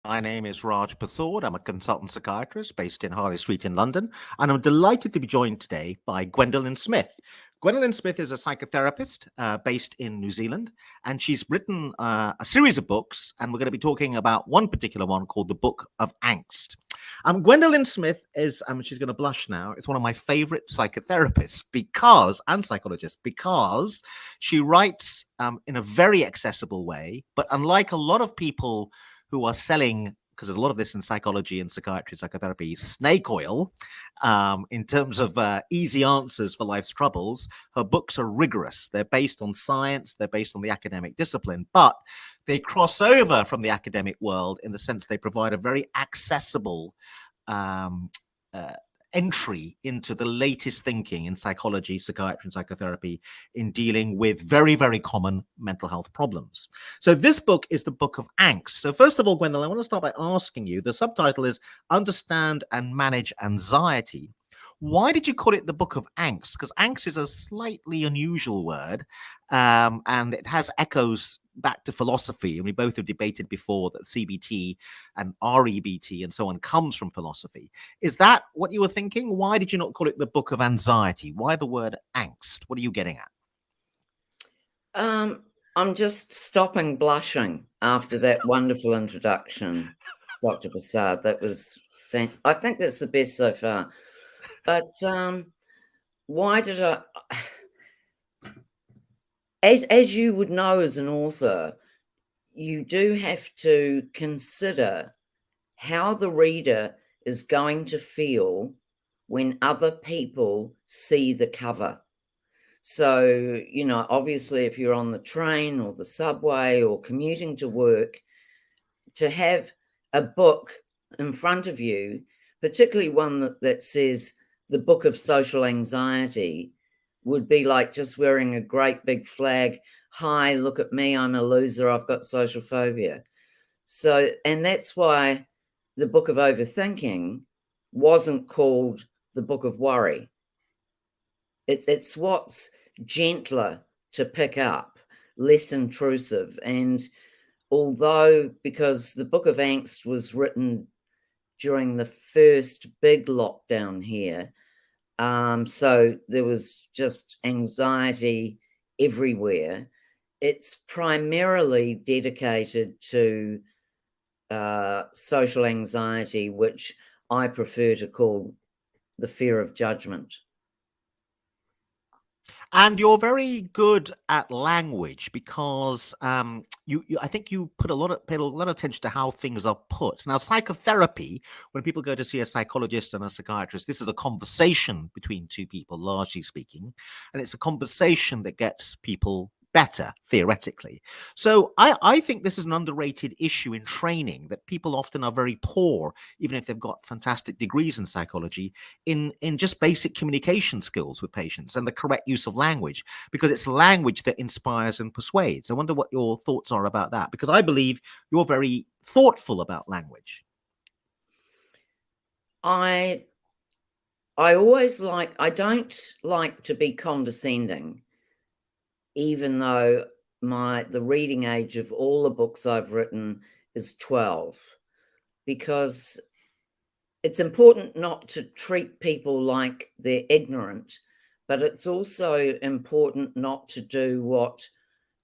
My name is Raj Persaud. I'm a consultant psychiatrist based in Harley Street in London, and I'm delighted to be joined today by Gwendoline Smith. Gwendoline Smith is a psychotherapist based in New Zealand, and she's written a series of books, and we're going to be talking about one particular one called The Book of Angst. Gwendoline Smith is, she's going to blush now, it's one of my favorite psychotherapists and psychologists because she writes in a very accessible way, but unlike a lot of people who are selling, because there's a lot of this in psychology and psychiatry, psychotherapy, snake oil, in terms of easy answers for life's troubles. Her books are rigorous. They're based on science. They're based on the academic discipline, but they cross over from the academic world in the sense they provide a very accessible entry into the latest thinking in psychology, psychiatry, and psychotherapy in dealing with very, very common mental health problems. So this book is the Book of Angst. So first of all, Gwendoline, I want to start by asking you, the subtitle is Understand and Manage Anxiety. Why did you call it the Book of Angst? Because angst is a slightly unusual word, and it has echoes back to philosophy. And we both have debated before that CBT and REBT and so on comes from philosophy. Is that what you were thinking? Why did you not call it the Book of Anxiety? Why the word angst? What are you getting at? I'm just stopping blushing after that wonderful introduction, Dr. Persaud. That was I think that's the best so far. But why did I... As you would know as an author, you do have to consider how the reader is going to feel when other people see the cover. So, obviously, if you're on the train or the subway or commuting to work, to have a book in front of you, particularly one that says The Book of Social Anxiety, would be like just wearing a great big flag. Hi, look at me, I'm a loser, I've got social phobia. So, and that's why the Book of Overthinking wasn't called the Book of Worry. It's what's gentler to pick up, less intrusive. And although, because the Book of Angst was written during the first big lockdown here, so there was just anxiety everywhere. It's primarily dedicated to social anxiety, which I prefer to call the fear of judgment. And you're very good at language because I think you paid a lot of attention to how things are put. Now, psychotherapy, when people go to see a psychologist and a psychiatrist, this is a conversation between two people, largely speaking, and it's a conversation that gets people better, theoretically. So I think this is an underrated issue in training, that people often are very poor, even if they've got fantastic degrees in psychology, in just basic communication skills with patients and the correct use of language, because it's language that inspires and persuades. I wonder what your thoughts are about that, because I believe you're very thoughtful about language. I don't like to be condescending, even though the reading age of all the books I've written is 12, because it's important not to treat people like they're ignorant, but it's also important not to do what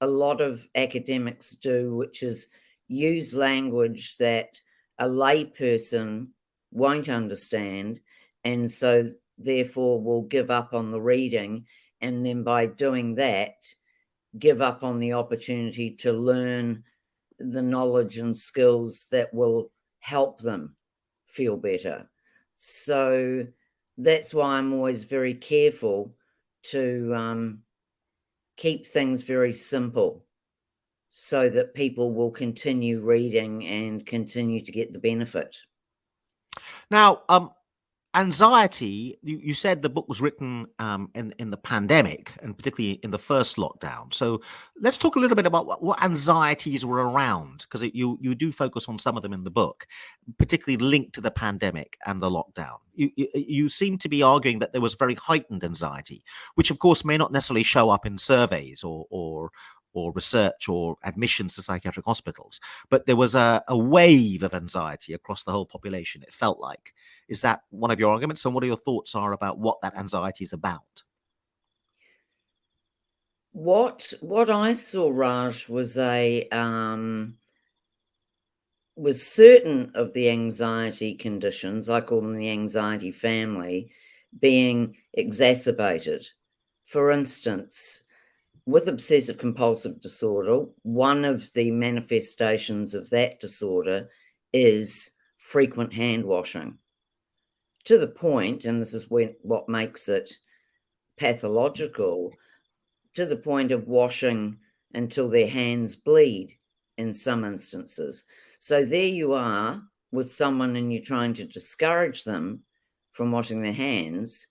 a lot of academics do, which is use language that a layperson won't understand, and so therefore will give up on the reading, and then by doing that, give up on the opportunity to learn the knowledge and skills that will help them feel better. So that's why I'm always very careful to keep things very simple so that people will continue reading and continue to get the benefit. Now, anxiety, you said the book was written in the pandemic, and particularly in the first lockdown. So let's talk a little bit about what anxieties were around, because you do focus on some of them in the book, particularly linked to the pandemic and the lockdown. You seem to be arguing that there was very heightened anxiety, which of course may not necessarily show up in surveys or or research or admissions to psychiatric hospitals, but there was a wave of anxiety across the whole population, it felt like. Is that one of your arguments? And what are your thoughts are about what that anxiety is about? What I saw, Raj, was was certain of the anxiety conditions, I call them the anxiety family, being exacerbated. For instance, with obsessive compulsive disorder, one of the manifestations of that disorder is frequent hand washing, to the point, and this is what makes it pathological, to the point of washing until their hands bleed in some instances. So there you are with someone and you're trying to discourage them from washing their hands,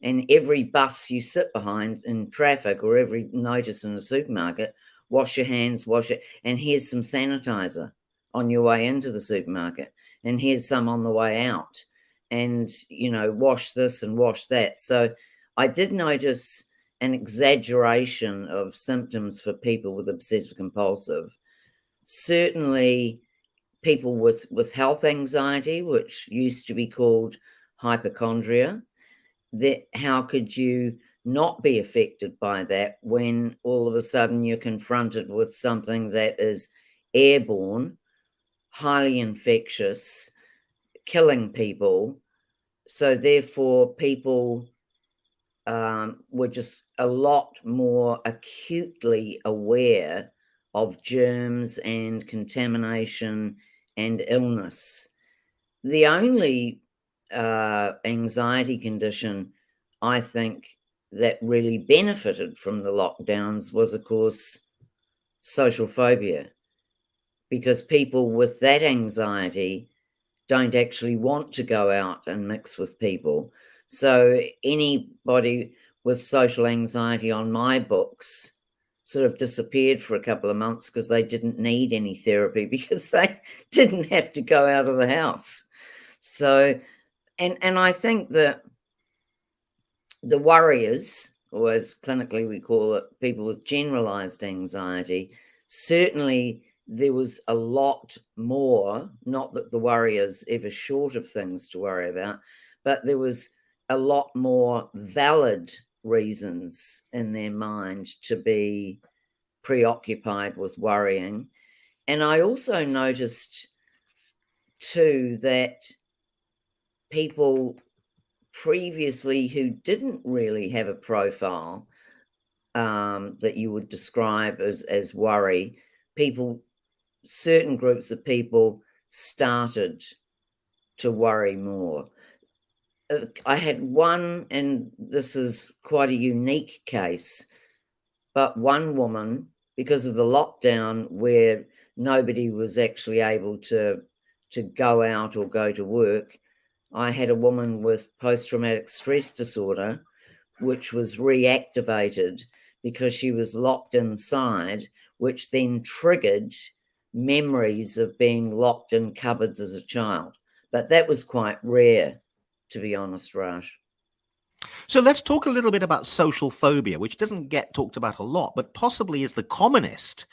and every bus you sit behind in traffic or every notice in a supermarket, wash your hands, wash it, and here's some sanitizer on your way into the supermarket, and here's some on the way out, and, you know, wash this and wash that. So I did notice an exaggeration of symptoms for people with obsessive compulsive. Certainly people with health anxiety, which used to be called hypochondria, that how could you not be affected by that when all of a sudden you're confronted with something that is airborne, highly infectious, killing people? So therefore people were just a lot more acutely aware of germs and contamination and illness. The only anxiety condition I think that really benefited from the lockdowns was, of course, social phobia, because people with that anxiety don't actually want to go out and mix with people. So anybody with social anxiety on my books sort of disappeared for a couple of months because they didn't need any therapy because they didn't have to go out of the house. So, and I think that the worriers, or as clinically we call it, people with generalized anxiety, certainly there was a lot more, not that the worriers ever short of things to worry about, but there was a lot more valid reasons in their mind to be preoccupied with worrying. And I also noticed too that people previously who didn't really have a profile that you would describe as worry, certain groups of people started to worry more. I had one, and this is quite a unique case, but one woman, because of the lockdown where nobody was actually able to go out or go to work, I had a woman with post-traumatic stress disorder, which was reactivated because she was locked inside, which then triggered memories of being locked in cupboards as a child. But that was quite rare, to be honest, Raj. So let's talk a little bit about social phobia, which doesn't get talked about a lot, but possibly is the commonest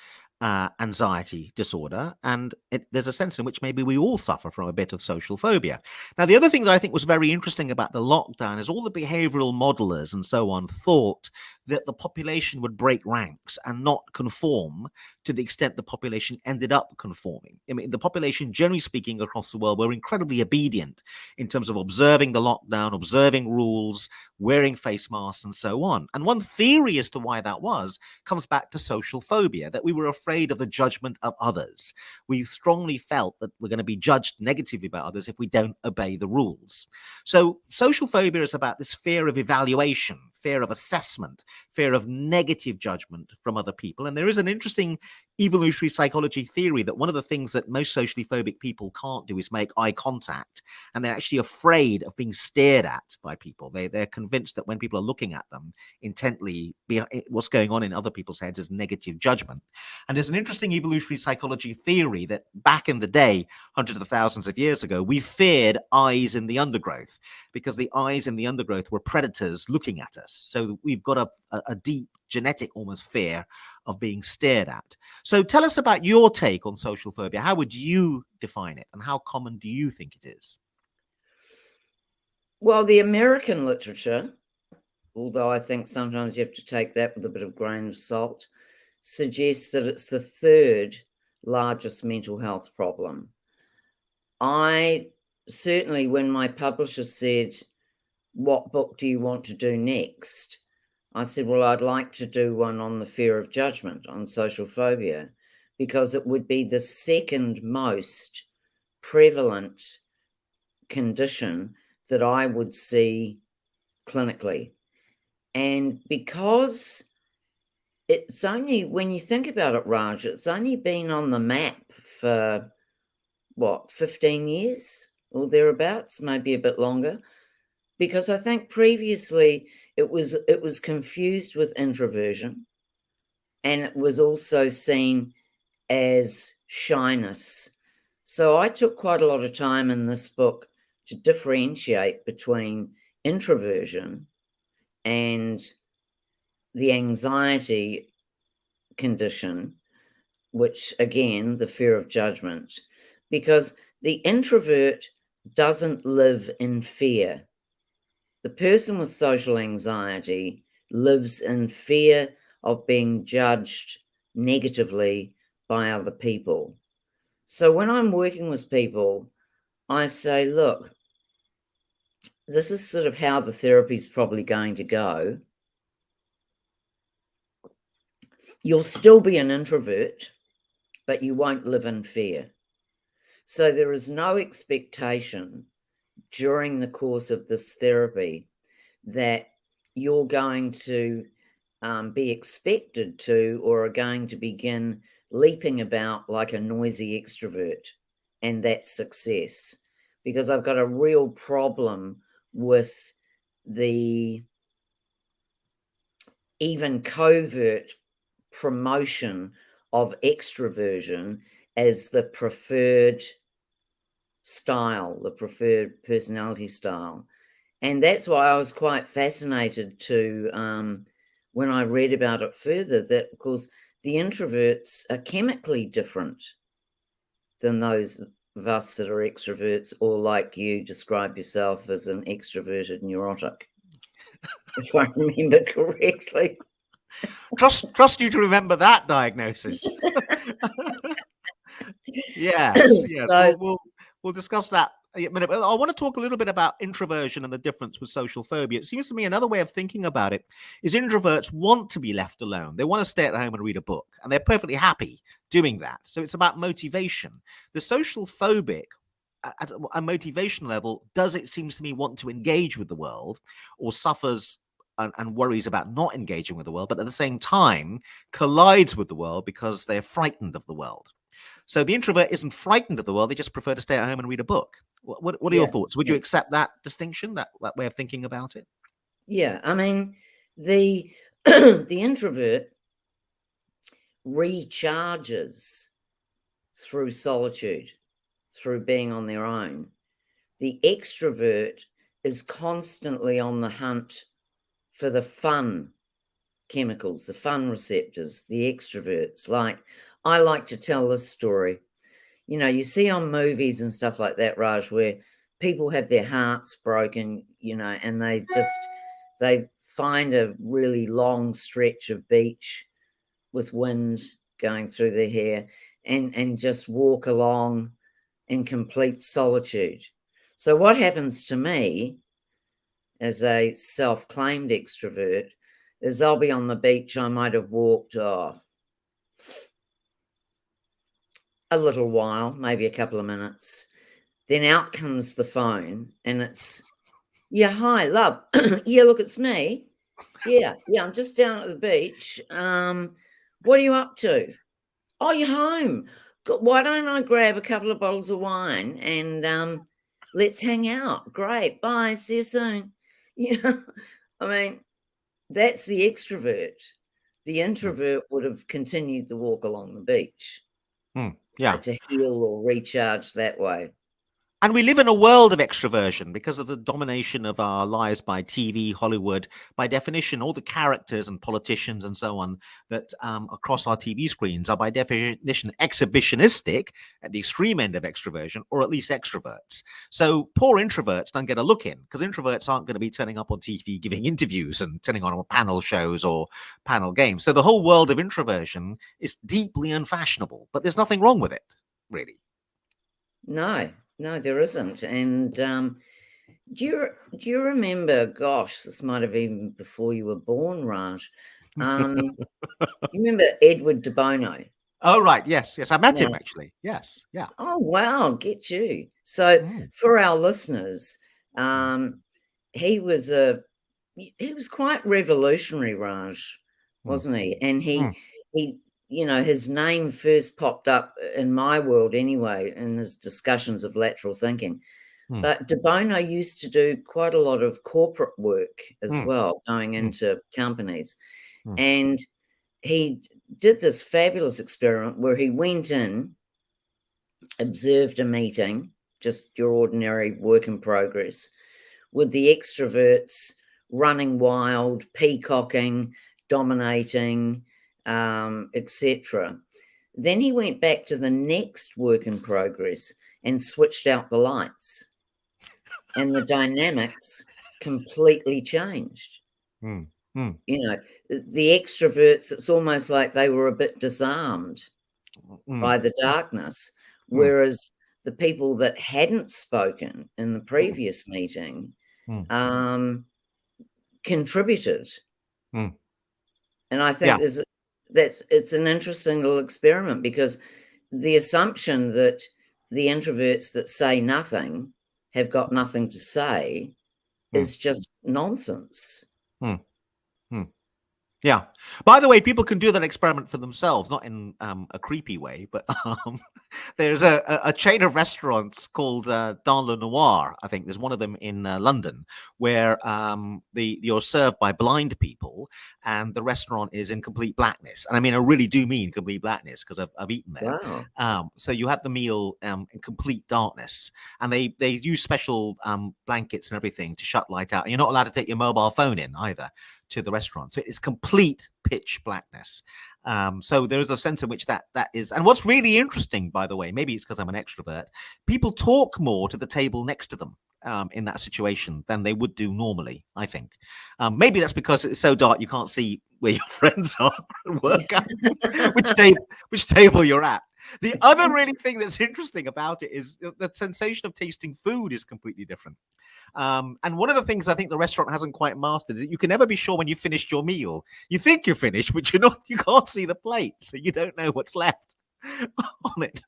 anxiety disorder. And there's a sense in which maybe we all suffer from a bit of social phobia. Now, the other thing that I think was very interesting about the lockdown is all the behavioral modelers and so on thought that the population would break ranks and not conform to the extent the population ended up conforming. I mean, the population, generally speaking, across the world, were incredibly obedient in terms of observing the lockdown, observing rules, wearing face masks, and so on. And one theory as to why that was comes back to social phobia, that we were afraid of the judgment of others. We strongly felt that we're going to be judged negatively by others if we don't obey the rules. So social phobia is about this fear of evaluation, fear of assessment, fear of negative judgment from other people. And there is an interesting evolutionary psychology theory that one of the things that most socially phobic people can't do is make eye contact, and they're actually afraid of being stared at by people. They're convinced that when people are looking at them intently, what's going on in other people's heads is negative judgment. And there's an interesting evolutionary psychology theory that back in the day, hundreds of thousands of years ago, we feared eyes in the undergrowth because the eyes in the undergrowth were predators looking at us. So we've got a deep genetic almost fear of being stared at. So tell us about your take on social phobia. How would you define it, and how common do you think it is? Well, the American literature, although I think sometimes you have to take that with a bit of grain of salt, suggests that it's the third largest mental health problem. I certainly, when my publisher said, "What book do you want to do next?" I said, "Well, I'd like to do one on the fear of judgment, on social phobia, because it would be the second most prevalent condition that I would see clinically." And because it's only, when you think about it, Raj, it's only been on the map for, 15 years or thereabouts, maybe a bit longer, because I think previously it was confused with introversion, and it was also seen as shyness. So I took quite a lot of time in this book to differentiate between introversion and the anxiety condition, which again, the fear of judgment, because the introvert doesn't live in fear. The person with social anxiety lives in fear of being judged negatively by other people. So when I'm working with people, I say, look, this is sort of how the therapy is probably going to go. You'll still be an introvert, but you won't live in fear. So there is no expectation during the course of this therapy that you're going to be expected to, or are going to begin leaping about like a noisy extrovert, and that's success. Because I've got a real problem with the even covert promotion of extroversion as the preferred style, the preferred personality style. And that's why I was quite fascinated to, when I read about it further, that of course the introverts are chemically different than those of us that are extroverts, or like you describe yourself as an extroverted neurotic, if I remember correctly. Trust you to remember that diagnosis. Yes, yes. So, We'll discuss that in a minute. But I want to talk a little bit about introversion and the difference with social phobia. It seems to me another way of thinking about it is introverts want to be left alone. They want to stay at home and read a book, and they're perfectly happy doing that. So it's about motivation. The social phobic, at a motivation level, does, it seems to me, want to engage with the world, or suffers and worries about not engaging with the world, but at the same time collides with the world because they're frightened of the world. So the introvert isn't frightened of the world; they just prefer to stay at home and read a book. What are your yeah, thoughts? Would you accept that distinction, that way of thinking about it? yeah. I mean, the the introvert recharges through solitude, through being on their own. The extrovert is constantly on the hunt for the fun chemicals, the fun receptors, the extroverts. Like, I like to tell this story. You know, you see on movies and stuff like that, Raj, where people have their hearts broken, and they find a really long stretch of beach with wind going through their hair, and just walk along in complete solitude. So what happens to me as a self-claimed extrovert is I'll be on the beach. I might have walked a little while, maybe a couple of minutes. Then out comes the phone, and it's, "Yeah, hi, love." "Yeah, look, it's me. Yeah, I'm just down at the beach. What are you up to?" "Oh, you're home. Why don't I grab a couple of bottles of wine and let's hang out? Great. Bye. See you soon." You know, I mean, that's the extrovert. The introvert would have continued the walk along the beach Yeah. to heal or recharge that way. And we live in a world of extroversion because of the domination of our lives by TV, Hollywood. By definition, all the characters and politicians and so on that across our TV screens are by definition exhibitionistic at the extreme end of extroversion, or at least extroverts. So poor introverts don't get a look in because introverts aren't going to be turning up on TV giving interviews and turning on panel shows or panel games. So the whole world of introversion is deeply unfashionable, but there's nothing wrong with it, really. No, there isn't. And do you remember? Gosh, this might have even before you were born, Raj. You remember Edward de Bono? Oh, right. Yes. I met him actually. Yes. Yeah. Oh, wow. Get you. So for our listeners, he was quite revolutionary, Raj, wasn't he? And he, his name first popped up in my world anyway, in his discussions of lateral thinking. But de Bono used to do quite a lot of corporate work as well, going into companies. And he did this fabulous experiment where he went in, observed a meeting, just your ordinary work in progress, with the extroverts running wild, peacocking, dominating, etc. Then he went back to the next work in progress and switched out the lights, and the dynamics completely changed. The extroverts, it's almost like they were a bit disarmed by the darkness, whereas the people that hadn't spoken in the previous meeting contributed. And I think it's an interesting little experiment, because the assumption that the introverts that say nothing have got nothing to say is just nonsense. Yeah. By the way, people can do that experiment for themselves, not in a creepy way, but there's a chain of restaurants called Dans le Noir. I think there's one of them in London, where you're served by blind people, and the restaurant is in complete blackness. And I mean, I really do mean complete blackness, because I've eaten there. Wow. So you have the meal in complete darkness, and they use special blankets and everything to shut light out. And you're not allowed to take your mobile phone in either to the restaurant. So it's complete pitch blackness. So there is a sense in which that is. And what's really interesting, by the way, maybe it's because I'm an extrovert, people talk more to the table next to them in that situation than they would do normally, I think. Maybe that's because it's so dark you can't see where your friends are and work out which table you're at. The other really thing that's interesting about it is the sensation of tasting food is completely different. And one of the things I think the restaurant hasn't quite mastered is that you can never be sure when you finished your meal. You think you're finished, but you're not. You can't see the plate, so you don't know what's left on it.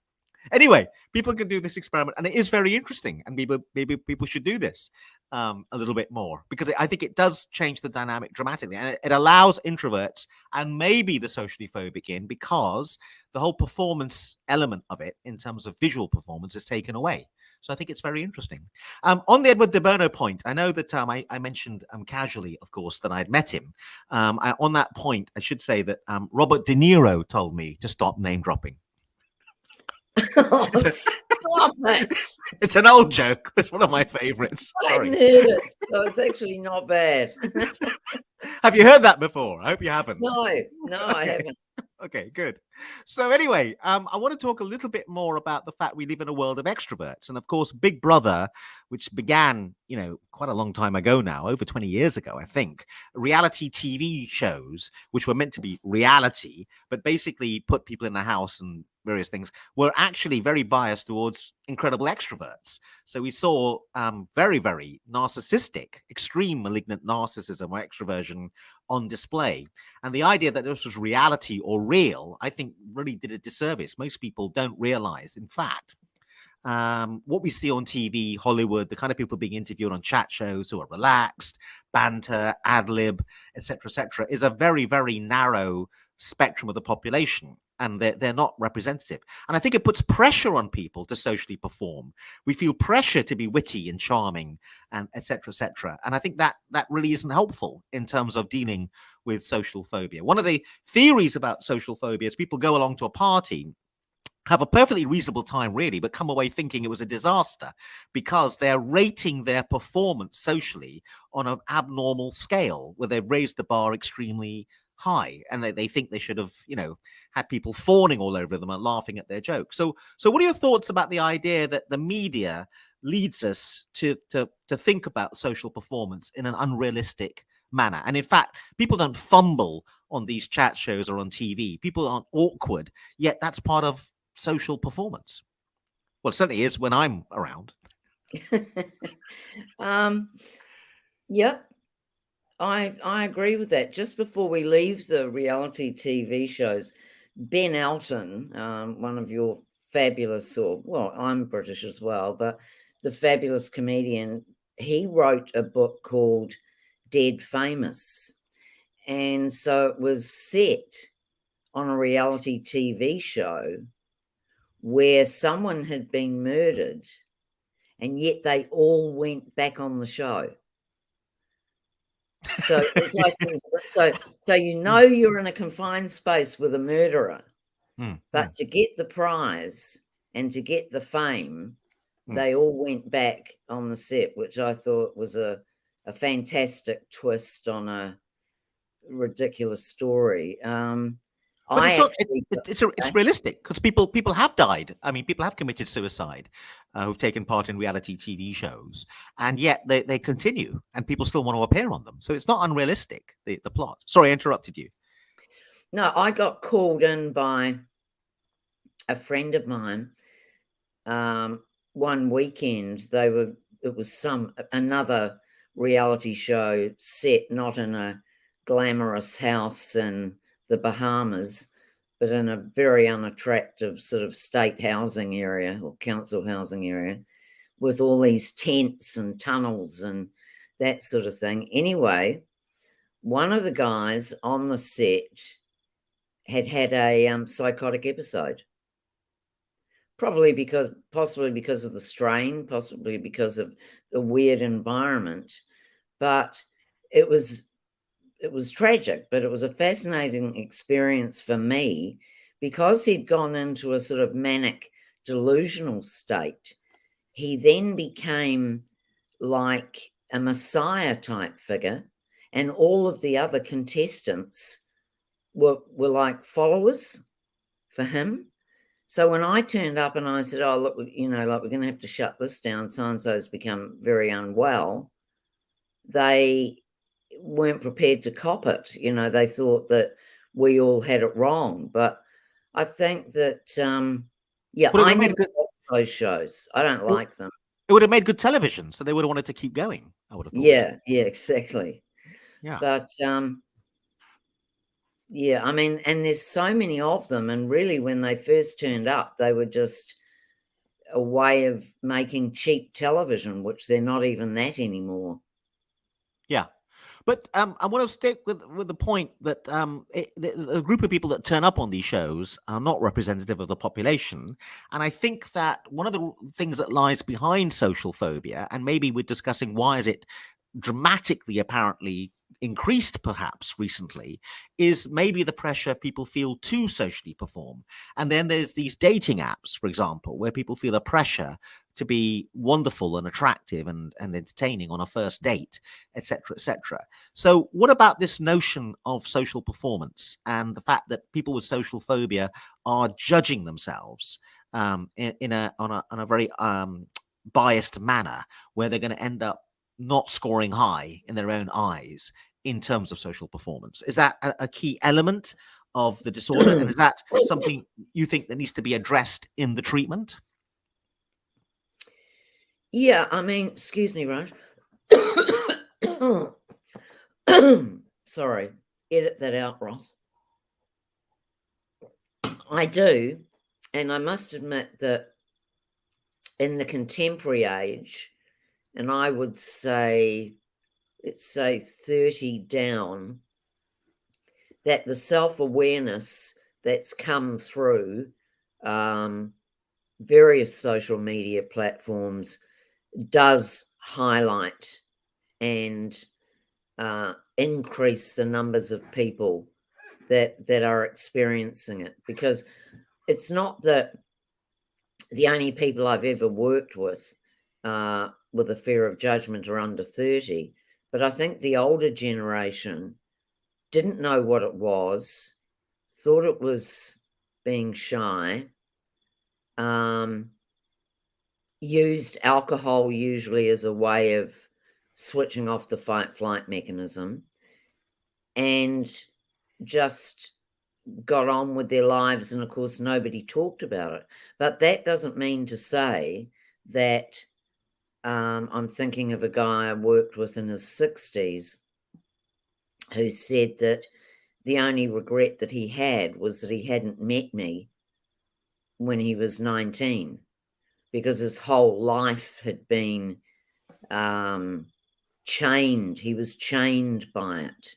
Anyway, people can do this experiment, and it is very interesting. And maybe people should do this a little bit more, because I think it does change the dynamic dramatically, and it allows introverts and maybe the socially phobic in, because the whole performance element of it, in terms of visual performance, is taken away. So I think it's very interesting. On the Edward de Bono point, I know that I mentioned casually, of course, that I'd met him. On that point, I should say that Robert De Niro told me to stop name dropping. Oh, stop it. It's an old joke. It's one of my favorites. I hadn't heard it. So it's actually not bad. Have you heard that before? I hope you haven't. No, I haven't. Okay, good. So anyway, I want to talk a little bit more about the fact we live in a world of extroverts. And of course, Big Brother, which began, quite a long time ago now, over 20 years ago, I think, reality TV shows, which were meant to be reality, but basically put people in the house and various things, were actually very biased towards incredible extroverts. So we saw very, very narcissistic, extreme malignant narcissism or extroversion on display. And the idea that this was reality or real, I think really did a disservice. Most people don't realize, in fact, what we see on TV, Hollywood, the kind of people being interviewed on chat shows who are relaxed, banter, ad lib, etc., is a very, very narrow spectrum of the population. And they're not representative. And I think it puts pressure on people to socially perform. We feel pressure to be witty and charming, and et cetera. And I think that really isn't helpful in terms of dealing with social phobia. One of the theories about social phobia is people go along to a party have a perfectly reasonable time, really, but come away thinking it was a disaster because they're rating their performance socially on an abnormal scale where they've raised the bar extremely high, and they think they should have, had people fawning all over them and laughing at their jokes. So what are your thoughts about the idea that the media leads us to think about social performance in an unrealistic manner? And in fact, people don't fumble on these chat shows or on TV. People aren't awkward, yet that's part of social performance. Well, it certainly is when I'm around. Yep, I agree with that. Just before we leave the reality TV shows, Ben Elton, one of your fabulous, well, I'm British as well, but the fabulous comedian, he wrote a book called Dead Famous. And so it was set on a reality TV show where someone had been murdered, and yet they all went back on the show. So, so you're in a confined space with a murderer, but to get the prize and to get the fame, they all went back on the set, which I thought was a fantastic twist on a ridiculous story. But it's realistic because people have died. I mean, people have committed suicide who've taken part in reality TV shows, and yet they continue, and people still want to appear on them. So it's not unrealistic, the plot. Sorry, I interrupted you. No, I got called in by a friend of mine one weekend. It was another reality show set not in a glamorous house in the Bahamas, but in a very unattractive sort of state housing area or council housing area with all these tents and tunnels and that sort of thing. Anyway, one of the guys on the set had a psychotic episode, possibly because of the strain, possibly because of the weird environment, but it was tragic, but it was a fascinating experience for me because he'd gone into a sort of manic delusional state. He then became like a messiah type figure, and all of the other contestants were like followers for him. So when I turned up and I said, "Oh, look, like we're going to have to shut this down. So-and-so's become very unwell," they weren't prepared to cop it. They thought that we all had it wrong. But I think that, I never watch those shows. I don't like them. It would have made good television, so they would have wanted to keep going, I would have thought. Yeah, exactly. Yeah. But, I mean, and there's so many of them. And really, when they first turned up, they were just a way of making cheap television, which they're not even that anymore. Yeah. But I want to stick with the point that the group of people that turn up on these shows are not representative of the population. And I think that one of the things that lies behind social phobia, and maybe we're discussing why is it dramatically apparently increased perhaps recently, is maybe the pressure people feel to socially perform. And then there's these dating apps, for example, where people feel a pressure to be wonderful and attractive and entertaining on a first date, etc., etc. So what about this notion of social performance and the fact that people with social phobia are judging themselves on a very biased manner, where they're going to end up not scoring high in their own eyes in terms of social performance? Is that a key element of the disorder? And is that something you think that needs to be addressed in the treatment? Yeah, I mean, excuse me, Raj. Sorry, edit that out, Ross. I do, and I must admit that in the contemporary age, and I would say, let's say 30 down, that the self-awareness that's come through various social media platforms does highlight and increase the numbers of people that are experiencing it. Because it's not that the only people I've ever worked with a fear of judgment are under 30. But I think the older generation didn't know what it was, thought it was being shy, used alcohol usually as a way of switching off the fight-flight mechanism, and just got on with their lives. And of course, nobody talked about it. But that doesn't mean to say that I'm thinking of a guy I worked with in his 60s who said that the only regret that he had was that he hadn't met me when he was 19, because his whole life had been chained. He was chained by it.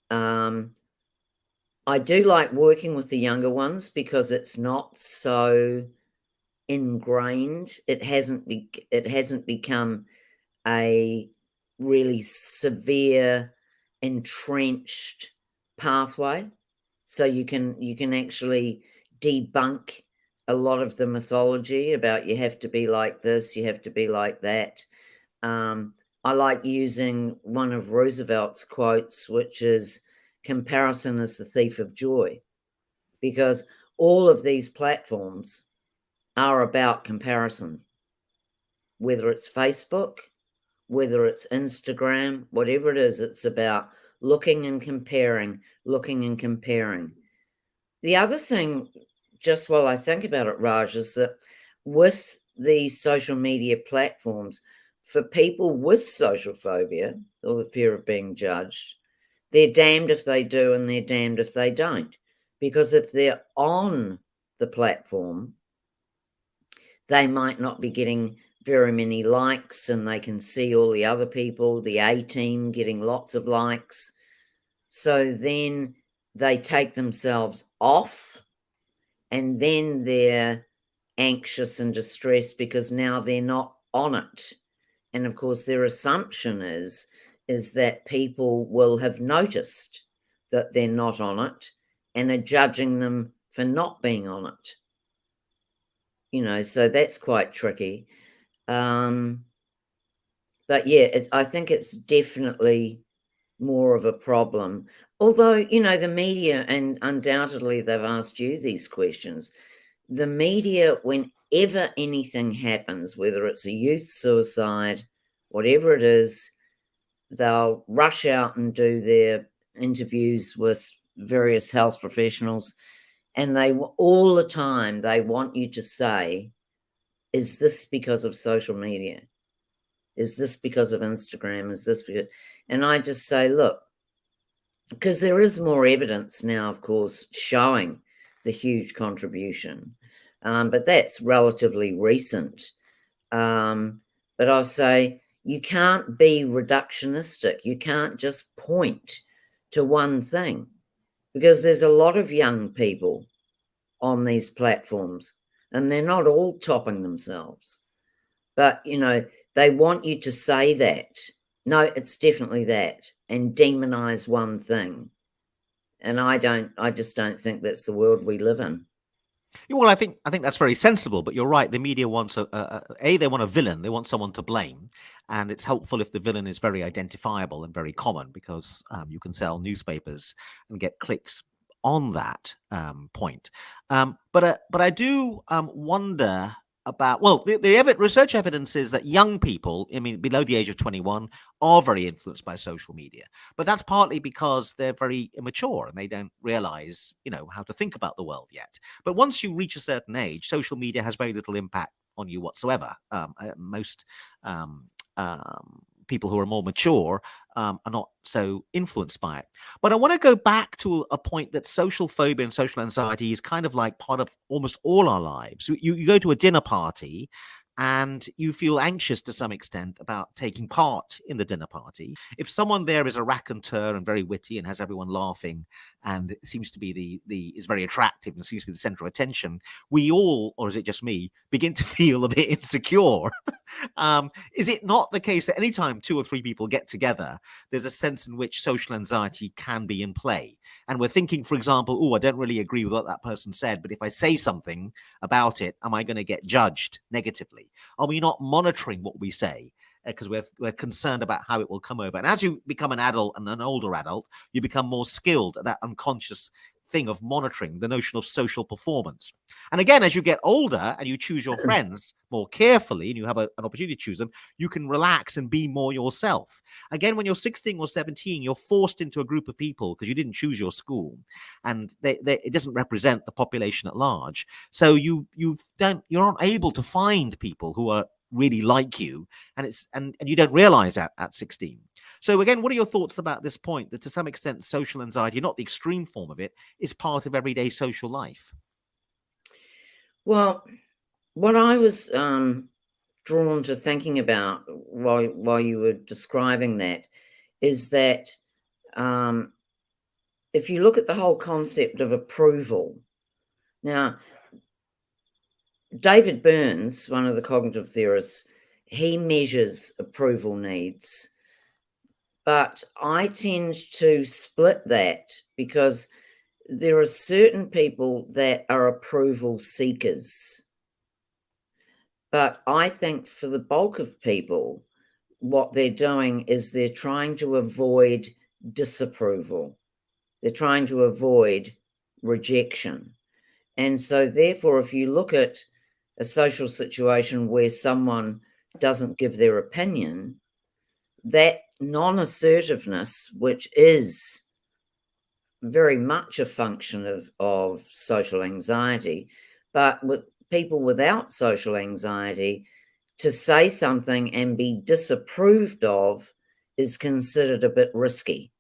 I do like working with the younger ones because it's not so ingrained. It hasn't become a really severe, entrenched pathway. So you can actually debunk a lot of the mythology about you have to be like this, you have to be like that. I like using one of Roosevelt's quotes, which is, "Comparison is the thief of joy," because all of these platforms are about comparison, whether it's Facebook, whether it's Instagram, whatever it is, it's about looking and comparing, looking and comparing. The other thing, just while I think about it, Raj, is that with the social media platforms, for people with social phobia or the fear of being judged, they're damned if they do and they're damned if they don't. Because if they're on the platform, they might not be getting very many likes, and they can see all the other people, the A team, getting lots of likes. So then they take themselves off, and then they're anxious and distressed because now they're not on it. And of course, their assumption is that people will have noticed that they're not on it and are judging them for not being on it. So that's quite tricky. But yeah, I think it's definitely more of a problem. Although, the media, and undoubtedly they've asked you these questions, the media, whenever anything happens, whether it's a youth suicide, whatever it is, they'll rush out and do their interviews with various health professionals, and all the time they want you to say, is this because of social media? Is this because of Instagram? Is this because... And I just say, look, because there is more evidence now, of course, showing the huge contribution, but that's relatively recent. But I'll say, you can't be reductionistic. You can't just point to one thing, because there's a lot of young people on these platforms, and they're not all topping themselves. But, they want you to say that. No, it's definitely that, and demonize one thing. And I just don't think that's the world we live in. Well, I think that's very sensible, but you're right. The media wants they want a villain. They want someone to blame, and it's helpful if the villain is very identifiable and very common, because you can sell newspapers and get clicks on that point. But I do wonder about, well, the research evidence is that young people, below the age of 21, are very influenced by social media. But that's partly because they're very immature and they don't realize, how to think about the world yet. But once you reach a certain age, social media has very little impact on you whatsoever. Most people who are more mature are not so influenced by it. But I want to go back to a point that social phobia and social anxiety is kind of like part of almost all our lives. You go to a dinner party and you feel anxious to some extent about taking part in the dinner party. If someone there is a raconteur and very witty and has everyone laughing and seems to be is very attractive and seems to be the center of attention, we all, or is it just me, begin to feel a bit insecure. Is it not the case that anytime 2 or 3 people get together, there's a sense in which social anxiety can be in play? And we're thinking, for example, oh, I don't really agree with what that person said, but if I say something about it, am I going to get judged negatively? Are we not monitoring what we say? Because we're concerned about how it will come over. And as you become an adult and an older adult, you become more skilled at that unconscious thing of monitoring the notion of social performance. And again, as you get older and you choose your friends more carefully and you have an opportunity to choose them, you can relax and be more yourself. Again, when you're 16 or 17, you're forced into a group of people because you didn't choose your school, and it doesn't represent the population at large. So you're not able to find people who are really like you, and you don't realize that at 16. So again, what are your thoughts about this point that to some extent social anxiety, not the extreme form of it, is part of everyday social life? Well, what I was drawn to thinking about while you were describing that is that if you look at the whole concept of approval, now David Burns, one of the cognitive theorists, he measures approval needs. But I tend to split that because there are certain people that are approval seekers. But I think for the bulk of people, what they're doing is they're trying to avoid disapproval. They're trying to avoid rejection. And so therefore, if you look at a social situation where someone doesn't give their opinion, that non-assertiveness, which is very much a function of social anxiety, but with people without social anxiety, to say something and be disapproved of is considered a bit risky.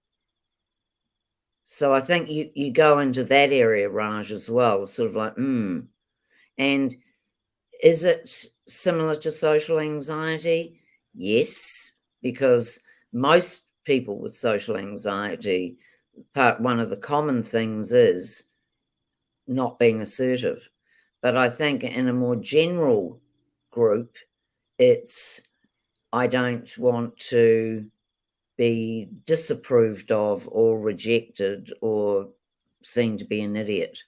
So I think you go into that area, Raj, as well, sort of like, And is it similar to social anxiety? Yes, because most people with social anxiety, one of the common things is not being assertive. But I think in a more general group, it's I don't want to be disapproved of or rejected or seen to be an idiot.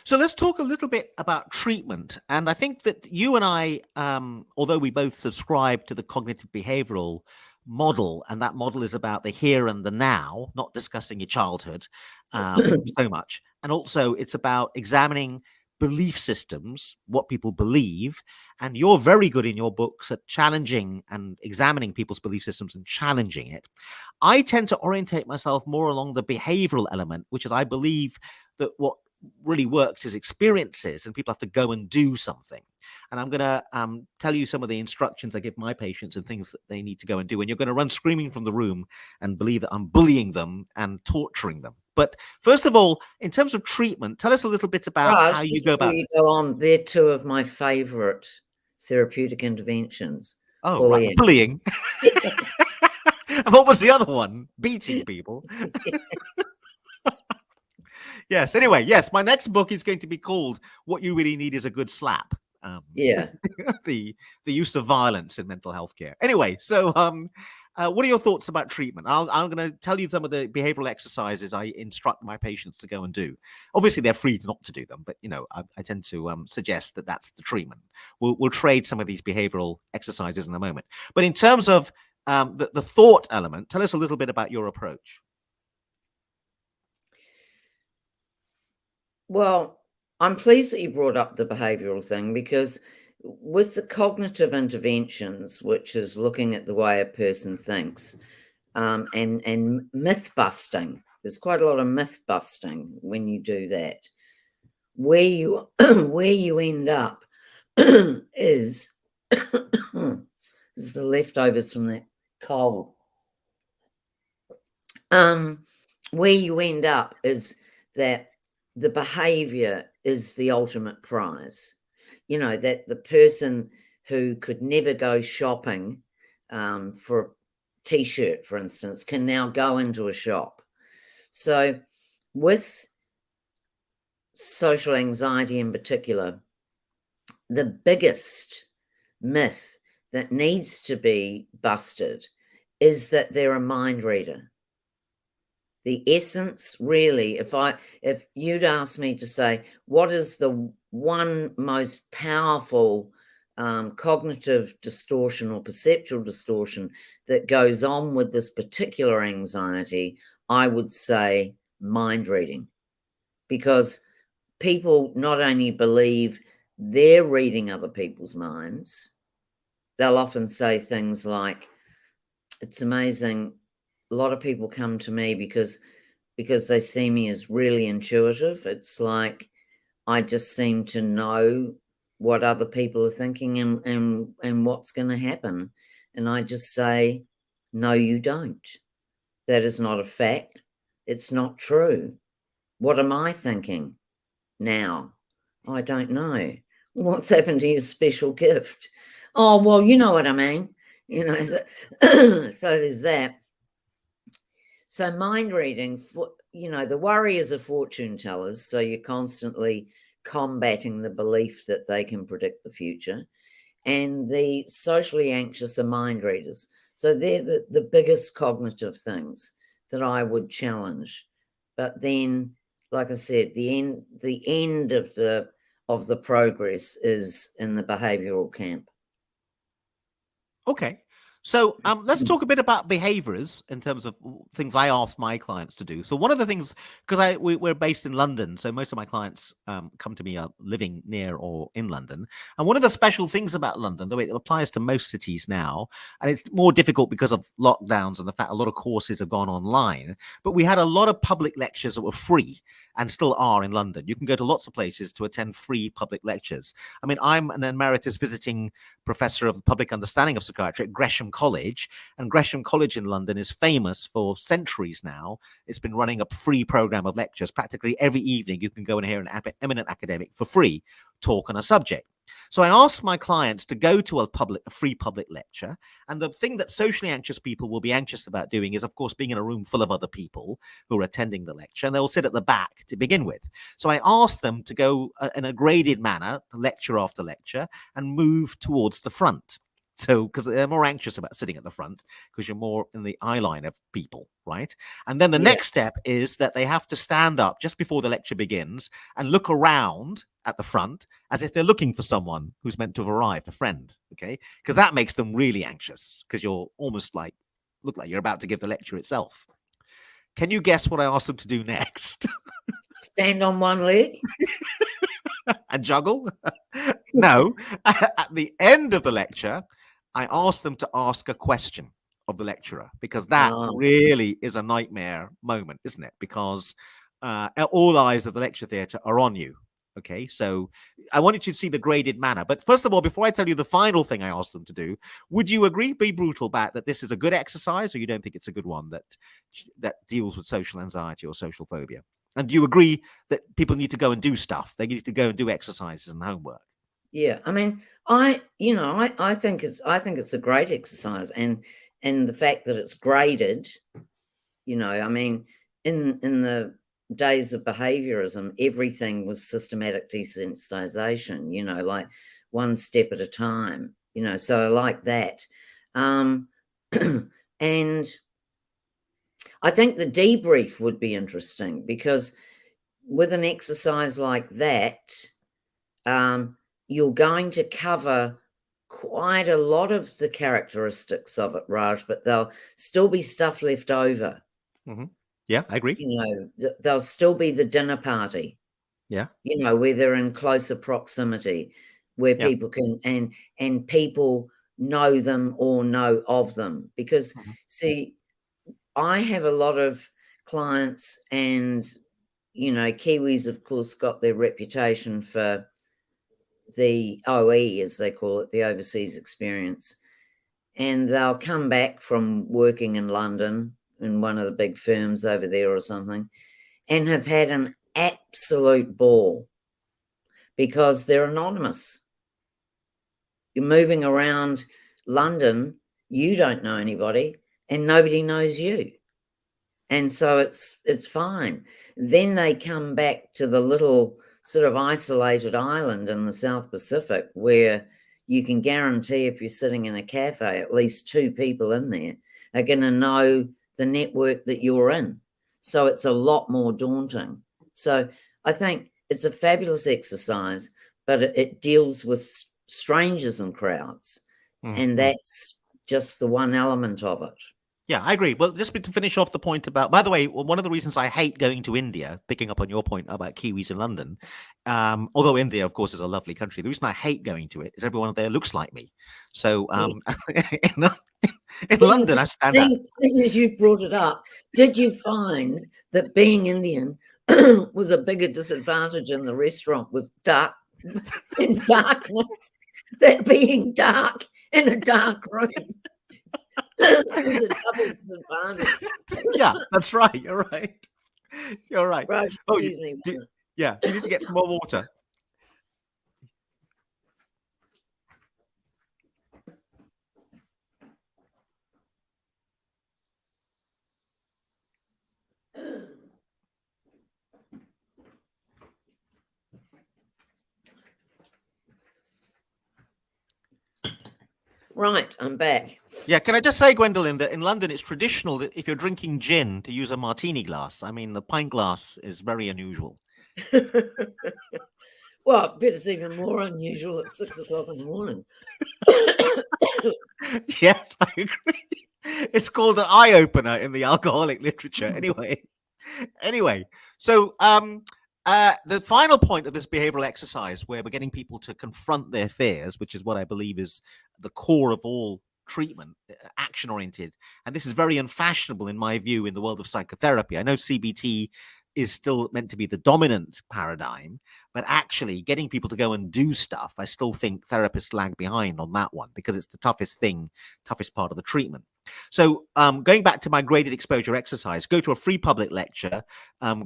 So let's talk a little bit about treatment. And I think that you and I, although we both subscribe to the cognitive behavioral model, and that model is about the here and the now, not discussing your childhood so much. And also it's about examining belief systems, what people believe. And you're very good in your books at challenging and examining people's belief systems and challenging it. I tend to orientate myself more along the behavioral element, which is I believe that what really works is experiences, and people have to go and do something. And I'm going to tell you some of the instructions I give my patients and things that they need to go and do. And you're going to run screaming from the room and believe that I'm bullying them and torturing them. But first of all, in terms of treatment, tell us a little bit about Raj, how you just go before about. you go on, they're two of my favourite therapeutic interventions. Oh, right. Bullying. And what was the other one? Beating people. Yes. Anyway, yes, my next book is going to be called "What You Really Need Is a Good Slap." Yeah. the use of violence in mental health care. Anyway, so what are your thoughts about treatment? I'm going to tell you some of the behavioral exercises I instruct my patients to go and do. Obviously, they're free not to do them, but I tend to suggest that that's the treatment. We'll trade some of these behavioral exercises in a moment. But in terms of the thought element, tell us a little bit about your approach. Well, I'm pleased that you brought up the behavioural thing, because with the cognitive interventions, which is looking at the way a person thinks, and myth busting, there's quite a lot of myth busting when you do that. Where you where you end up is this is the leftovers from that cold. Where you end up is that the behavior is the ultimate prize. You know, that the person who could never go shopping for a t-shirt, for instance, can now go into a shop. So with social anxiety in particular, the biggest myth that needs to be busted is that they're a mind reader. The essence, really, if you'd ask me to say, what is the one most powerful cognitive distortion or perceptual distortion that goes on with this particular anxiety, I would say mind reading. Because people not only believe they're reading other people's minds, they'll often say things like, it's amazing, a lot of people come to me because they see me as really intuitive. It's like I just seem to know what other people are thinking and what's going to happen. And I just say, no, you don't. That is not a fact. It's not true. What am I thinking now? I don't know. What's happened to your special gift? Oh, well, you know what I mean. You know, so, so there's that. So mind reading, the warriors are fortune tellers. So you're constantly combating the belief that they can predict the future. And the socially anxious are mind readers. So they're the biggest cognitive things that I would challenge. But then, like I said, the end of the progress is in the behavioral camp. Okay. So let's talk a bit about behaviors in terms of things I ask my clients to do. So one of the things, because we're based in London, so most of my clients come to me are living near or in London. And one of the special things about London, though it applies to most cities now, and it's more difficult because of lockdowns and the fact a lot of courses have gone online, but we had a lot of public lectures that were free and still are in London. You can go to lots of places to attend free public lectures. I mean, I'm an emeritus visiting professor of public understanding of psychiatry at Gresham College, and Gresham College in London is famous for centuries now. It's been running a free program of lectures. Practically every evening you can go and hear an eminent academic for free talk on a subject. So I ask my clients to go to a free public lecture, and the thing that socially anxious people will be anxious about doing is, of course, being in a room full of other people who are attending the lecture, and they'll sit at the back to begin with. So I ask them to go in a graded manner, lecture after lecture, and move towards the front. So, because they're more anxious about sitting at the front, because you're more in the eye line of people, right? And then the next step is that they have to stand up just before the lecture begins and look around at the front as if they're looking for someone who's meant to have arrived, a friend, okay? Because that makes them really anxious, because you're almost like, look like you're about to give the lecture itself. Can you guess what I asked them to do next? Stand on one leg? And juggle? No. At the end of the lecture, I asked them to ask a question of the lecturer, because that really is a nightmare moment, isn't it? Because all eyes of the lecture theatre are on you. Okay, so I wanted you to see the graded manner. But first of all, before I tell you the final thing I asked them to do, would you agree, be brutal back, that this is a good exercise, or you don't think it's a good one that deals with social anxiety or social phobia? And do you agree that people need to go and do stuff? They need to go and do exercises and homework? Yeah, I mean, I think it's a great exercise, and the fact that it's graded, I mean, in the days of behaviorism, everything was systematic desensitization, like one step at a time, so I like that. And I think the debrief would be interesting, because with an exercise like that, you're going to cover quite a lot of the characteristics of it, Raj, but there'll still be stuff left over. Mm-hmm. Yeah, I agree. There'll still be the dinner party. Yeah. Where they're in closer proximity, where people can, and people know them or know of them. Because, see, I have a lot of clients, and, Kiwis, of course, got their reputation for the OE, as they call it, the overseas experience. And they'll come back from working in London in one of the big firms over there or something, and have had an absolute ball, because they're anonymous. You're moving around London, you don't know anybody, and nobody knows you. And so it's fine. Then they come back to the little sort of isolated island in the South Pacific where you can guarantee if you're sitting in a cafe, at least 2 people in there are going to know the network that you're in. So it's a lot more daunting. So I think it's a fabulous exercise, but it deals with strangers and crowds. And that's just the one element of it. Yeah, I agree. Well, just to finish off the point about, by the way, one of the reasons I hate going to India, picking up on your point about Kiwis in London, although India, of course, is a lovely country, the reason I hate going to it is everyone there looks like me. So in London, I stand out. Seeing as you brought it up, did you find that being Indian was a bigger disadvantage in the restaurant with darkness than being dark in a dark room? It was a double disadvantage. Yeah, that's right. You're right. You're right. Raj, excuse me. Yeah, you need to get some more water. Right, I'm back. Yeah, can I just say, Gwendoline, that in London it's traditional that if you're drinking gin to use a martini glass. I mean, the pint glass is very unusual. Well, I bet it's even more unusual at 6 o'clock in the morning. Yes, I agree. It's called an eye opener in the alcoholic literature. Anyway, so the final point of this behavioral exercise, where we're getting people to confront their fears, which is what I believe is the core of all treatment, action oriented, and this is very unfashionable in my view in the world of psychotherapy. I know CBT is still meant to be the dominant paradigm, but actually getting people to go and do stuff, I still think therapists lag behind on that one because it's the toughest part of the treatment. So going back to my graded exposure exercise, go to a free public lecture,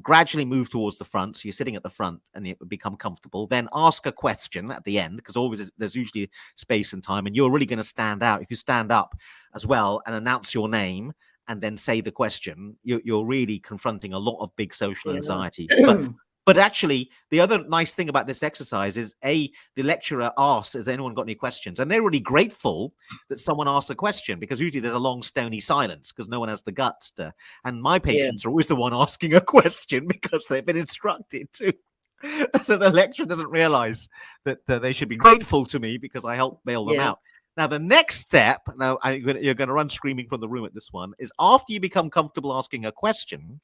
gradually move towards the front. So you're sitting at the front and it would become comfortable. Then ask a question at the end, because always there's usually space and time, and you're really going to stand out. If you stand up as well and announce your name and then say the question, you're really confronting a lot of big social anxiety. But actually, the other nice thing about this exercise is, the lecturer asks, has anyone got any questions? And they're really grateful that someone asks a question, because usually there's a long, stony silence because no one has the guts to. And my patients are always the one asking a question because they've been instructed to. So the lecturer doesn't realize that they should be grateful to me because I helped bail them out. Now, the next step, you're going to run screaming from the room at this one, is after you become comfortable asking a question,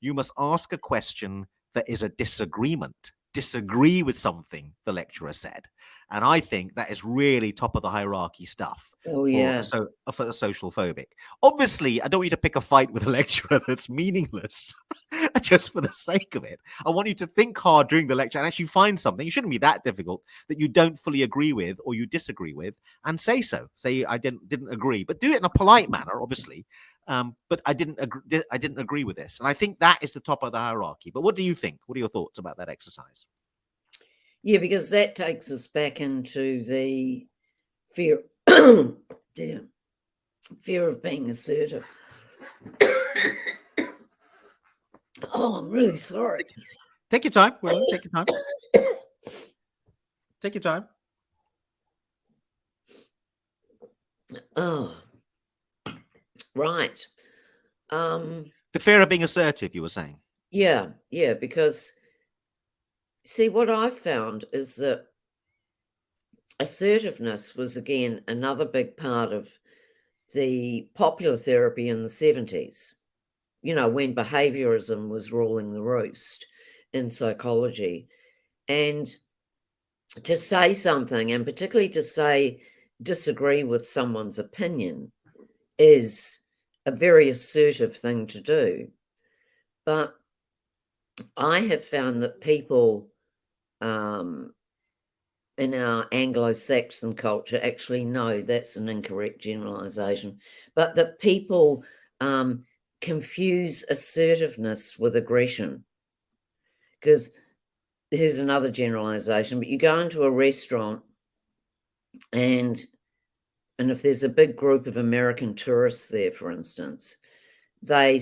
you must ask a question that is a disagreement. Disagree with something the lecturer said. And I think that is really top of the hierarchy stuff. Oh, yeah. For a social phobic. Obviously, I don't want you to pick a fight with a lecturer that's meaningless just for the sake of it. I want you to think hard during the lecture and actually find something. It shouldn't be that difficult that you don't fully agree with or you disagree with, and say so. Say, I didn't agree, but do it in a polite manner, obviously. But I didn't agree with this. And I think that is the top of the hierarchy. But what do you think? What are your thoughts about that exercise? Yeah, because that takes us back into the fear fear of being assertive. Oh, I'm really sorry. Take your time, William. Take your time. Take your time. Oh, right. The fear of being assertive, you were saying. Yeah, because see, what I found is that assertiveness was, again, another big part of the popular therapy in the 70s, when behaviorism was ruling the roost in psychology. And to say something, and particularly to disagree with someone's opinion, is a very assertive thing to do. But I have found that people in our Anglo-Saxon culture actually know that's an incorrect generalization, but that people confuse assertiveness with aggression. Because here's another generalization, but you go into a restaurant And if there's a big group of American tourists there, for instance, they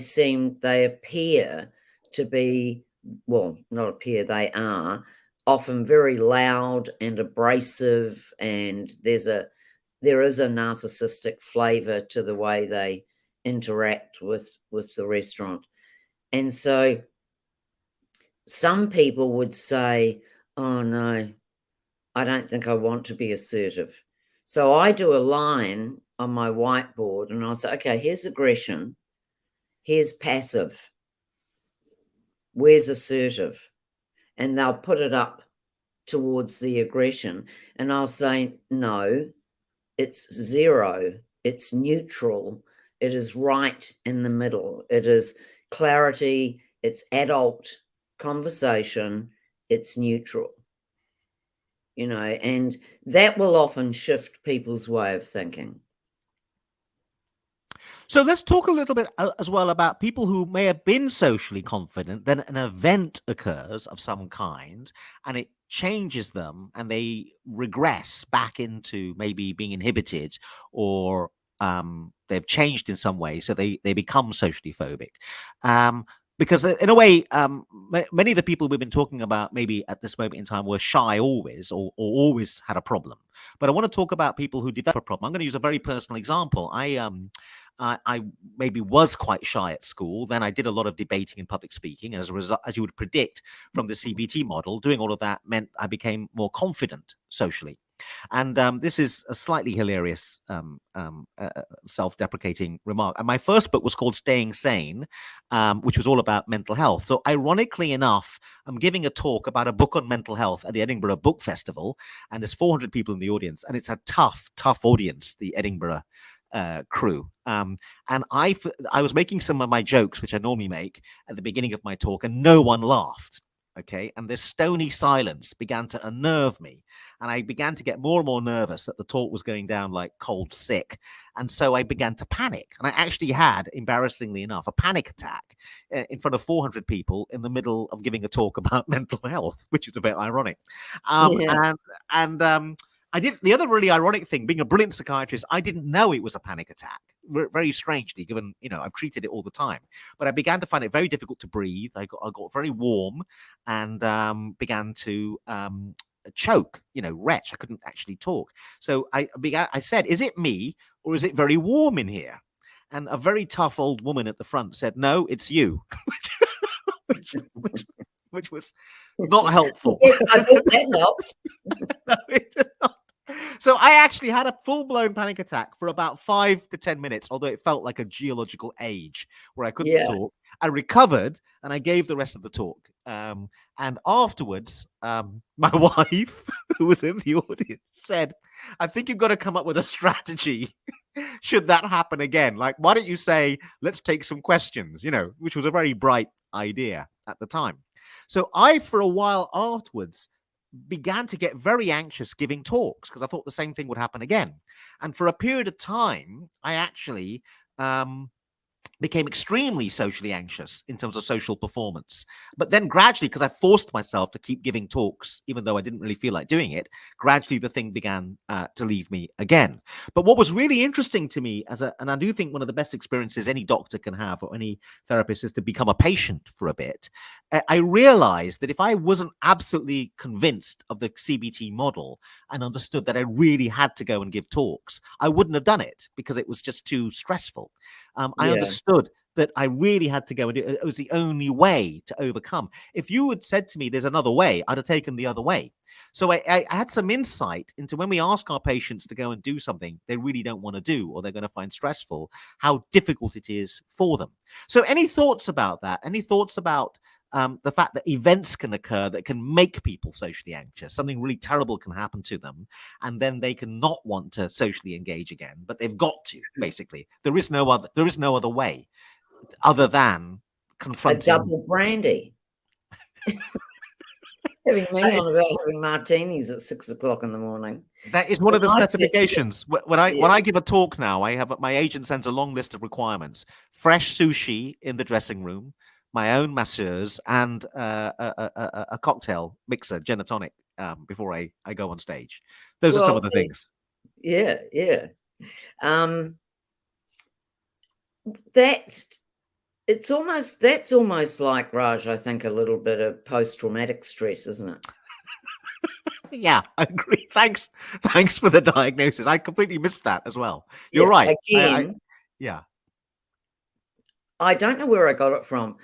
appear to be, well, not appear, they are often very loud and abrasive, and there is a narcissistic flavor to the way they interact with the restaurant. And so some people would say, oh no, I don't think I want to be assertive. So I do a line on my whiteboard and I'll say, okay, here's aggression, here's passive, where's assertive? And they'll put it up towards the aggression. And I'll say, no, it's zero, it's neutral, it is right in the middle, it is clarity, it's adult conversation, it's neutral. And that will often shift people's way of thinking. So let's talk a little bit as well about people who may have been socially confident, then an event occurs of some kind and it changes them and they regress back into maybe being inhibited, or they've changed in some way, so they become socially phobic. Because in a way, many of the people we've been talking about maybe at this moment in time were shy always, or always had a problem. But I want to talk about people who develop a problem. I'm going to use a very personal example. I maybe was quite shy at school. Then I did a lot of debating and public speaking. And as a result, as you would predict from the CBT model, doing all of that meant I became more confident socially. And this is a slightly hilarious, self-deprecating remark. And my first book was called Staying Sane, which was all about mental health. So ironically enough, I'm giving a talk about a book on mental health at the Edinburgh Book Festival. And there's 400 people in the audience. And it's a tough, tough audience, the Edinburgh crew. And I was making some of my jokes, which I normally make at the beginning of my talk, and no one laughed. Okay. And this stony silence began to unnerve me. And I began to get more and more nervous that the talk was going down like cold sick. And so I began to panic. And I actually had, embarrassingly enough, a panic attack in front of 400 people in the middle of giving a talk about mental health, which is a bit ironic. Yeah. I didn't. The other really ironic thing, being a brilliant psychiatrist, I didn't know it was a panic attack. Very strangely, given I've treated it all the time. But I began to find it very difficult to breathe. I got very warm, and began to choke. Retch. I couldn't actually talk. So I said, "Is it me, or is it very warm in here?" And a very tough old woman at the front said, "No, it's you," which was not helpful. I bet that helped. No, it did not. So I actually had a full-blown panic attack for about 5 to 10 minutes, although it felt like a geological age where I couldn't talk. I recovered and I gave the rest of the talk. And afterwards, my wife, who was in the audience, said, "I think you've got to come up with a strategy should that happen again. Like, why don't you say, let's take some questions," which was a very bright idea at the time. So I, for a while afterwards, began to get very anxious giving talks because I thought the same thing would happen again. And for a period of time, I actually became extremely socially anxious in terms of social performance. But then gradually, because I forced myself to keep giving talks, even though I didn't really feel like doing it, gradually the thing began to leave me again. But what was really interesting to me, and I do think one of the best experiences any doctor can have or any therapist, is to become a patient for a bit. I realized that if I wasn't absolutely convinced of the CBT model and understood that I really had to go and give talks, I wouldn't have done it because it was just too stressful. I understood that I really had to go and do it. It was the only way to overcome. If you had said to me, there's another way, I'd have taken the other way. So I had some insight into when we ask our patients to go and do something they really don't want to do or they're going to find stressful, how difficult it is for them. So any thoughts about that? Any thoughts about the fact that events can occur that can make people socially anxious? Something really terrible can happen to them, and then they can not want to socially engage again, but they've got to. Basically, there is no other way other than confronting. A double brandy. Having me on about having martinis at 6 o'clock in the morning. That is one of the specifications. When I give a talk now, I have my agent sends a long list of requirements: fresh sushi in the dressing room, my own masseurs, and a cocktail mixer, gin and tonic, before I go on stage. Those are some of the things. Yeah. Um, that's that's almost like, Raj, I think, a little bit of post-traumatic stress, isn't it? Yeah, I agree. Thanks for the diagnosis. I completely missed that as well. You're Yeah. right. Again, Yeah. I don't know where I got it from,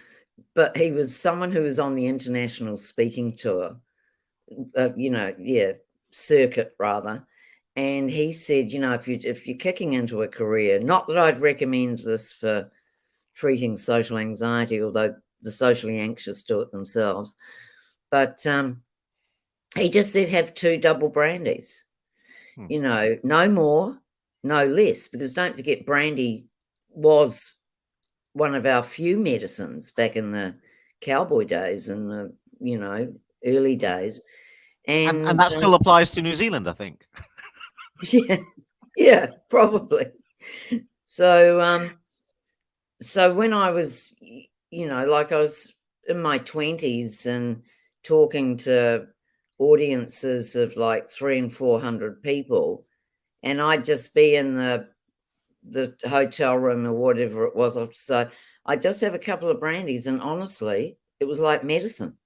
but he was someone who was on the international speaking tour, circuit rather. And he said, if you're kicking into a career, not that I'd recommend this for treating social anxiety, although the socially anxious do it themselves, but he just said have 2 double brandies. Hmm. No more, no less, because don't forget, brandy was one of our few medicines back in the cowboy days and the, early days. And And that still applies to New Zealand, I think. yeah, yeah, probably. So, so when I was, like I was in my 20s and talking to audiences of like 300 and 400 people, and I'd just be in the hotel room or whatever it was. So I just have a couple of brandies, and honestly, it was like medicine.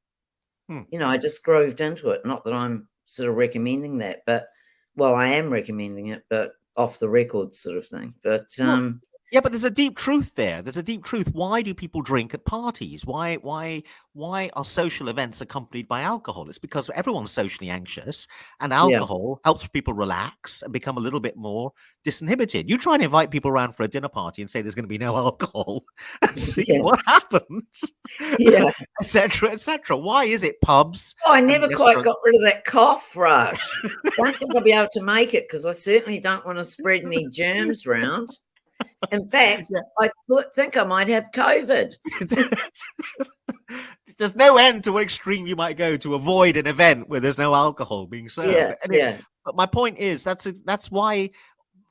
Hmm. I just grooved into it. Not that I'm sort of recommending that, but well, I am recommending it, but off the record sort of thing. But Well, yeah, but there's a deep truth there. There's a deep truth. Why do people drink at parties? Why are social events accompanied by alcohol? It's because everyone's socially anxious, and yeah, alcohol helps people relax and become a little bit more disinhibited. You try and invite people around for a dinner party and say there's going to be no alcohol, and see yeah, what happens, yeah. etc., etc. Why is it pubs Oh, I and never quite restaurants? got rid of that cough, Raj. Don't think I'll be able to make it because I certainly don't want to spread any germs round. In fact, think I might have COVID. There's no end to what extreme you might go to avoid an event where there's no alcohol being served. Yeah, Anyway, yeah. but my point is that's why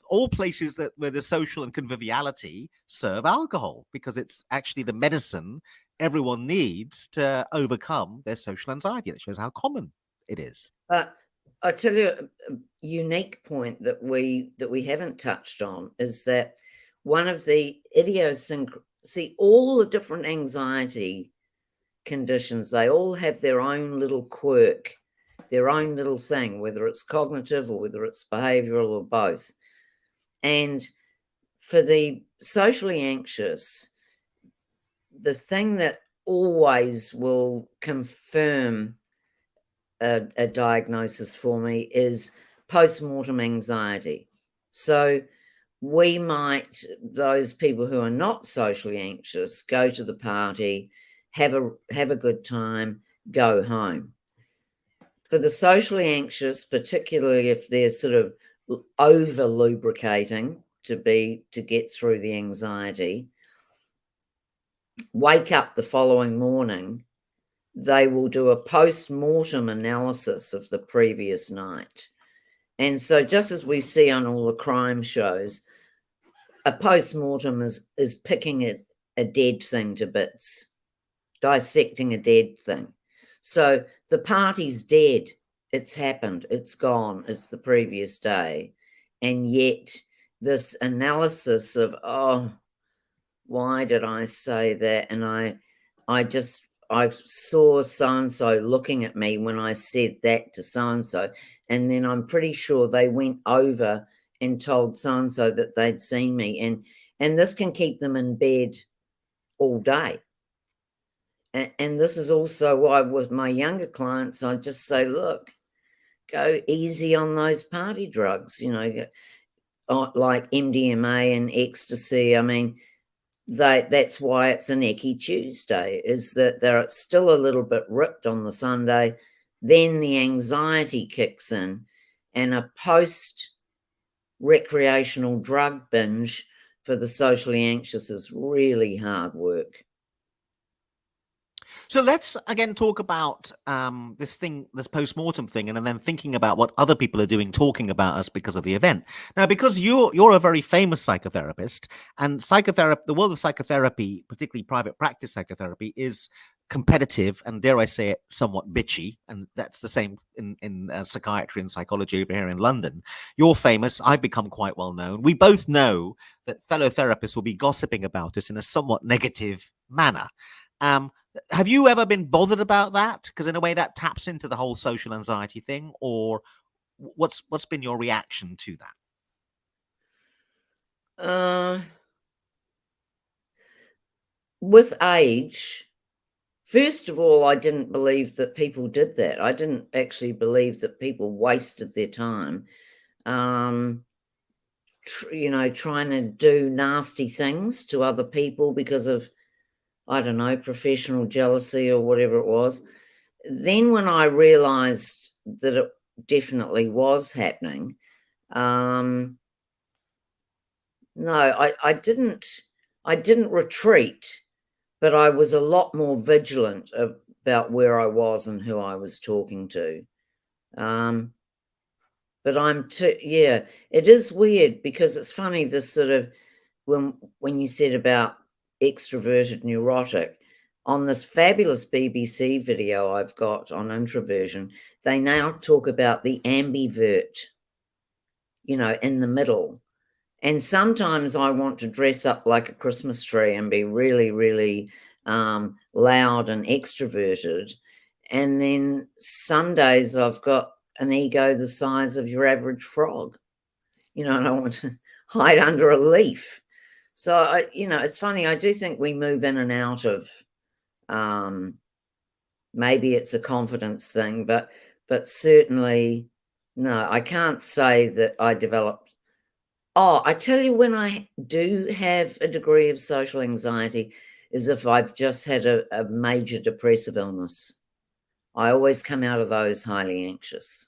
all places where there's social and conviviality serve alcohol, because it's actually the medicine everyone needs to overcome their social anxiety. That shows how common it is. But I tell you, a unique point that we haven't touched on is that one of the see, all the different anxiety conditions, they all have their own little quirk, their own little thing, whether it's cognitive or whether it's behavioral or both. And for the socially anxious, the thing that always will confirm a diagnosis for me is post-mortem anxiety. So those people who are not socially anxious, go to the party, have a good time, go home. For the socially anxious, particularly if they're sort of over lubricating to get through the anxiety, wake up the following morning, they will do a post-mortem analysis of the previous night. And so just as we see on all the crime shows, a post-mortem is picking a dead thing to bits, dissecting a dead thing. So the party's dead. It's happened. It's gone. It's the previous day. And yet this analysis of, oh, why did I say that? And I saw so-and-so looking at me when I said that to so-and-so. And then I'm pretty sure they went over and told so-and-so that they'd seen me. And this can keep them in bed all day. And this is also why with my younger clients, I just say, look, go easy on those party drugs, like MDMA and ecstasy. I mean, that's why it's an Eccy Tuesday, is that they're still a little bit ripped on the Sunday, then the anxiety kicks in, and a post recreational drug binge for the socially anxious is really hard work. So let's again talk about this post-mortem thing, and then thinking about what other people are doing, talking about us because of the event. Now, because you're a very famous psychotherapist, and psychotherapy, the world of psychotherapy, particularly private practice psychotherapy, is competitive and, dare I say it, somewhat bitchy, and that's the same in psychiatry and psychology over here in London. You're famous. I've become quite well known. We both know that fellow therapists will be gossiping about us in a somewhat negative manner. Um, have you ever been bothered about that? Because in a way that taps into the whole social anxiety thing, or what's been your reaction to that? With age, first of all, I didn't believe that people did that. I didn't actually believe that people wasted their time, trying to do nasty things to other people because of, I don't know, professional jealousy or whatever it was. Then when I realized that it definitely was happening, no, I didn't retreat, but I was a lot more vigilant about where I was and who I was talking to. But yeah, it is weird because it's funny, this sort of, when you said about extroverted neurotic, on this fabulous BBC video I've got on introversion, they now talk about the ambivert, in the middle. And sometimes I want to dress up like a Christmas tree and be really, really loud and extroverted. And then some days I've got an ego the size of your average frog, and I want to hide under a leaf. So, it's funny. I do think we move in and out of, maybe it's a confidence thing, but certainly, no, I can't say that I developed. Oh, I tell you, when I do have a degree of social anxiety is if I've just had a major depressive illness. I always come out of those highly anxious.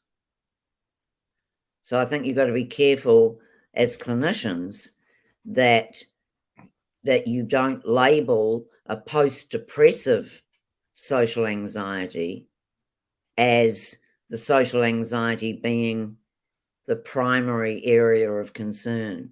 So I think you've got to be careful as clinicians that you don't label a post-depressive social anxiety as the social anxiety being the primary area of concern.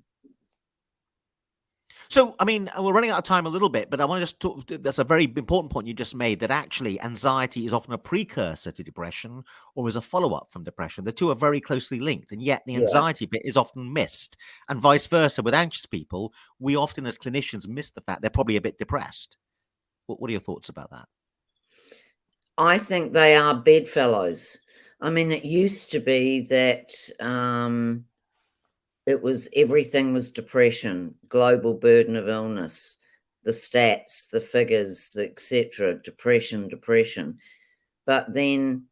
So, I mean, we're running out of time a little bit, but I want to just talk. That's a very important point you just made, that actually anxiety is often a precursor to depression or is a follow up from depression. The two are very closely linked, and yet the anxiety bit is often missed. And vice versa with anxious people, we often as clinicians miss the fact they're probably a bit depressed. What are your thoughts about that? I think they are bedfellows. I mean, it used to be that everything was depression, global burden of illness, the stats, the figures, etc. Depression. But then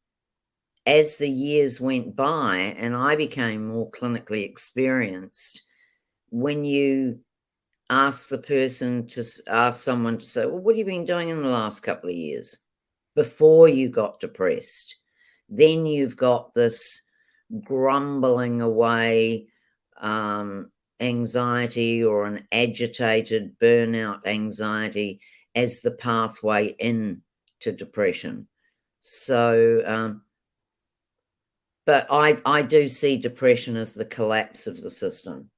as the years went by and I became more clinically experienced, when you ask someone to say, well, what have you been doing in the last couple of years before you got depressed? Then you've got this grumbling away anxiety, or an agitated burnout anxiety, as the pathway into depression. So, but I do see depression as the collapse of the system.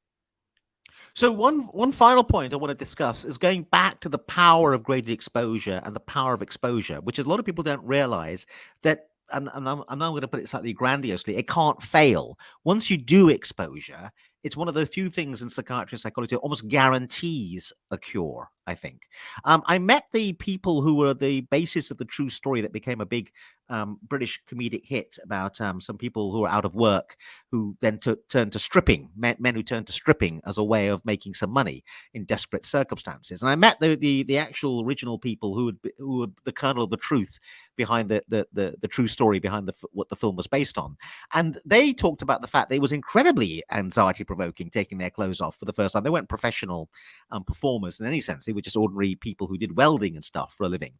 So one final point I want to discuss is going back to the power of graded exposure and the power of exposure, which is a lot of people don't realize that. And I'm going to put it slightly grandiosely, it can't fail. Once you do exposure, it's one of the few things in psychiatry and psychology that almost guarantees a cure, I think. I met the people who were the basis of the true story that became a big British comedic hit about some people who were out of work who then turned to stripping, men who turned to stripping as a way of making some money in desperate circumstances. And I met the actual original people who were the kernel of the truth behind the true story behind what the film was based on. And they talked about the fact that it was incredibly anxiety provoking taking their clothes off for the first time. They weren't professional performers in any sense. They were just ordinary people who did welding and stuff for a living.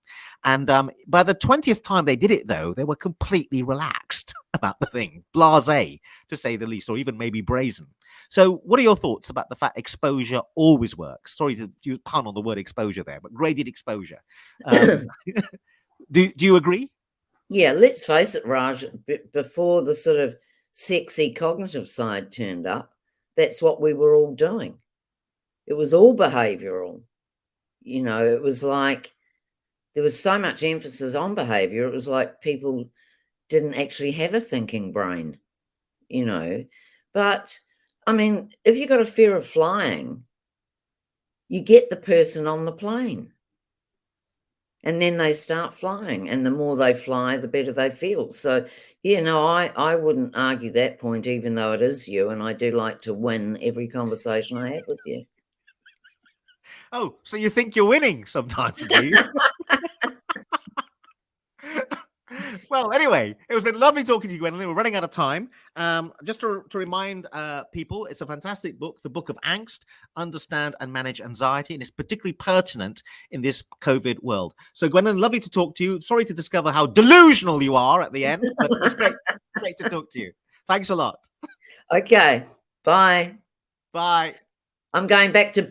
And by the 20th time they did it, though, they were completely relaxed about the thing, blasé, to say the least, or even maybe brazen. So what are your thoughts about the fact exposure always works? Sorry to pun on the word exposure there, but graded exposure. Do you agree? Yeah, let's face it, Raj, before the sort of sexy cognitive side turned up, that's what we were all doing. It was all behavioral. You know, it was like there was so much emphasis on behavior, it was like people didn't actually have a thinking brain, you know. But I mean, if you've got a fear of flying, you get the person on the plane and then they start flying, and the more they fly, the better they feel. So yeah, no, I wouldn't argue that point, even though it is you, and I do like to win every conversation I have with you. Oh, so you think you're winning sometimes, do you? Well, anyway, it was been lovely talking to you, Gwendoline. We're running out of time. Just to remind people, it's a fantastic book, The Book of Angst, Understand and Manage Anxiety, and it's particularly pertinent in this COVID world. So, Gwendoline, lovely to talk to you. Sorry to discover how delusional you are at the end, but it was great to talk to you. Thanks a lot. Okay, bye. Bye. I'm going back to